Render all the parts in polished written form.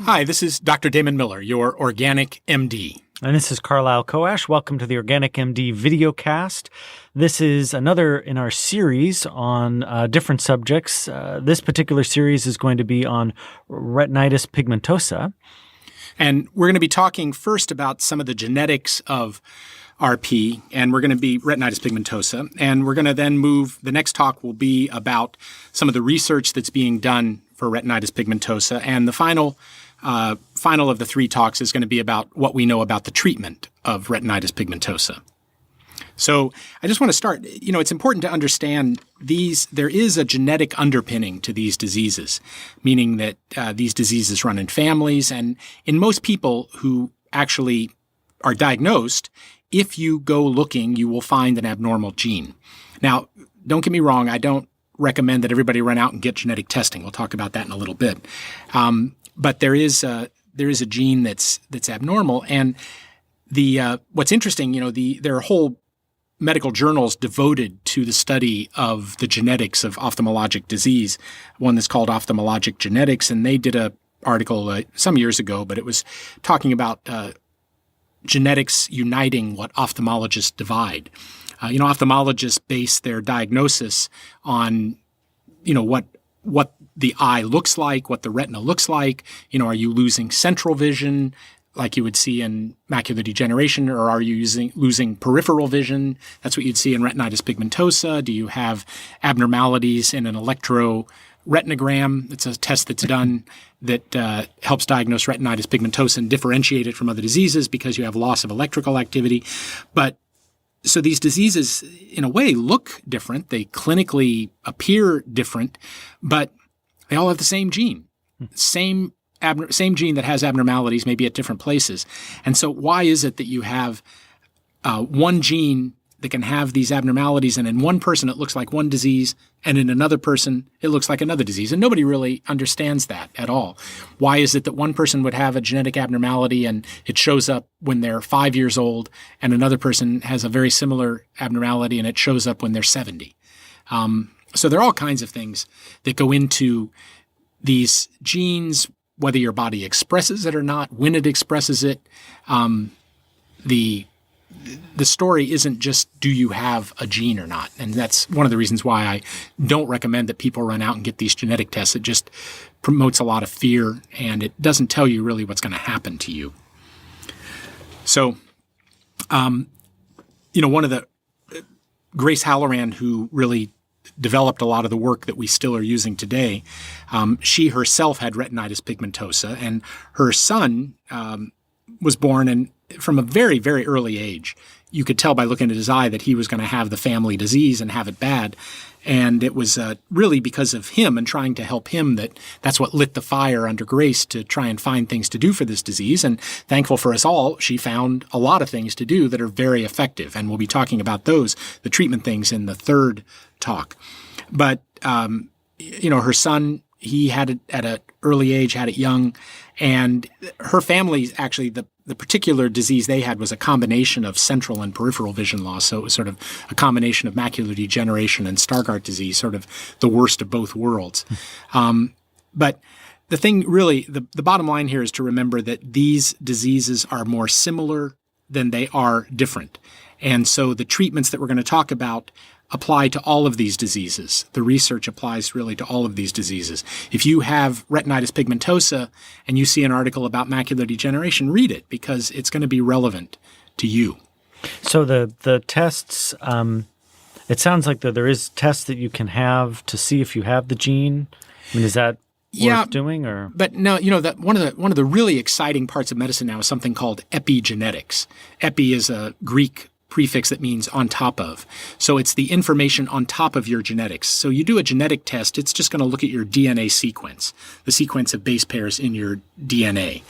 Hi, this is Dr. Damon Miller, your Organic MD. And this is Carlisle Coash. Welcome to the Organic MD videocast. This is another in our series on different subjects. This particular series is going to be on retinitis pigmentosa. And we're going to be talking first about some of the genetics of RP, and we're going to be retinitis pigmentosa. And we're going to then move, the next talk will be about some of the research that's being done for retinitis pigmentosa. And the final of the three talks is going to be about what we know about the treatment of retinitis pigmentosa. So I just want to start, it's important to understand there is a genetic underpinning to these diseases, meaning that these diseases run in families. And in most people who actually are diagnosed, if you go looking, you will find an abnormal gene. Now, don't get me wrong, I don't recommend that everybody run out and get genetic testing. We'll talk about that in a little bit. But there is a gene that's abnormal, and what's interesting, there are whole medical journals devoted to the study of the genetics of ophthalmologic disease. One that's called Ophthalmologic Genetics, and they did an article some years ago, but it was talking about genetics uniting what ophthalmologists divide. Ophthalmologists base their diagnosis on, what the eye looks like, what the retina looks like. Are you losing central vision like you would see in macular degeneration, or are you losing peripheral vision? That's what you'd see in retinitis pigmentosa. Do you have abnormalities in an electroretinogram? It's a test that's done that helps diagnose retinitis pigmentosa and differentiate it from other diseases because you have loss of electrical activity. But so these diseases, in a way, look different. They clinically appear different, but they all have the same gene, same gene that has abnormalities, maybe at different places. And so why is it that you have one gene that can have these abnormalities, and in one person it looks like one disease, and in another person it looks like another disease? And nobody really understands that at all. Why is it that one person would have a genetic abnormality and it shows up when they're 5 years old, and another person has a very similar abnormality and it shows up when they're 70? So there are all kinds of things that go into these genes, whether your body expresses it or not, when it expresses it. The story isn't just, do you have a gene or not? And that's one of the reasons why I don't recommend that people run out and get these genetic tests. It just promotes a lot of fear, and it doesn't tell you really what's going to happen to you. So, one of the Grace Halloran, who really developed a lot of the work that we still are using today, she herself had retinitis pigmentosa, and her son was born, and from a very, very early age, you could tell by looking at his eye that he was going to have the family disease and have it bad. And it was really because of him and trying to help him that's what lit the fire under Grace to try and find things to do for this disease. And thankful for us all, she found a lot of things to do that are very effective. And we'll be talking about those, the treatment things, in the third talk. But, her son, he had it at an early age, had it young, and her family, actually, the particular disease they had was a combination of central and peripheral vision loss. So it was sort of a combination of macular degeneration and Stargardt disease, sort of the worst of both worlds. But the thing really, the bottom line here is to remember that these diseases are more similar than they are different. And so the treatments that we're going to talk about apply to all of these diseases. The research applies really to all of these diseases. If you have retinitis pigmentosa and you see an article about macular degeneration, read it, because it's going to be relevant to you. So the tests, it sounds like there is tests that you can have to see if you have the gene. I mean, is that worth doing? Or? But no, that one of the really exciting parts of medicine now is something called epigenetics. Epi is a Greek prefix that means on top of. So it's the information on top of your genetics. So you do a genetic test, it's just going to look at your DNA sequence, the sequence of base pairs in your DNA.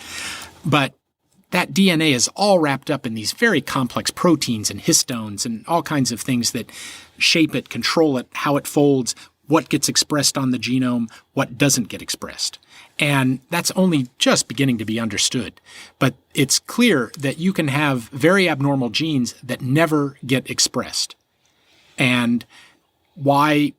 But that DNA is all wrapped up in these very complex proteins and histones and all kinds of things that shape it, control it, how it folds, what gets expressed on the genome, what doesn't get expressed. And that's only just beginning to be understood. But it's clear that you can have very abnormal genes that never get expressed. And why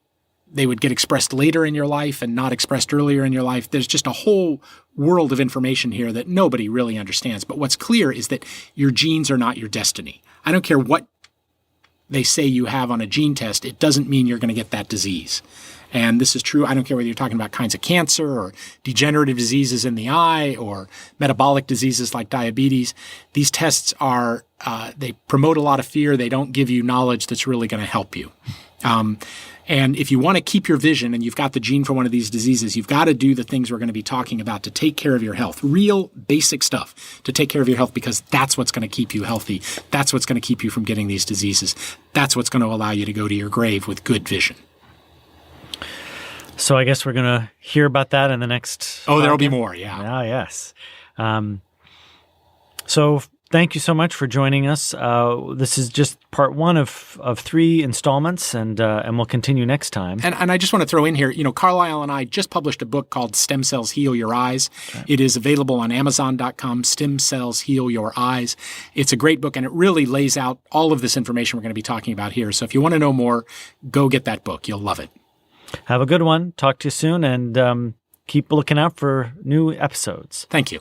they would get expressed later in your life and not expressed earlier in your life. There's just a whole world of information here that nobody really understands. But what's clear is that your genes are not your destiny. I don't care what they say you have on a gene test. It doesn't mean you're going to get that disease. And this is true. I don't care whether you're talking about kinds of cancer or degenerative diseases in the eye or metabolic diseases like diabetes. These tests are, they promote a lot of fear. They don't give you knowledge that's really going to help you. And if you want to keep your vision and you've got the gene for one of these diseases, you've got to do the things we're going to be talking about to take care of your health. Real basic stuff to take care of your health, because that's what's going to keep you healthy. That's what's going to keep you from getting these diseases. That's what's going to allow you to go to your grave with good vision. So I guess we're going to hear about that in the next... Oh, there'll be more, yeah. Ah, yes. So thank you so much for joining us. This is just part one of 3 installments, and we'll continue next time. And I just want to throw in here, Carlisle and I just published a book called Stem Cells Heal Your Eyes. Okay. It is available on Amazon.com, Stem Cells Heal Your Eyes. It's a great book, and it really lays out all of this information we're going to be talking about here. So if you want to know more, go get that book. You'll love it. Have a good one. Talk to you soon, and keep looking out for new episodes. Thank you.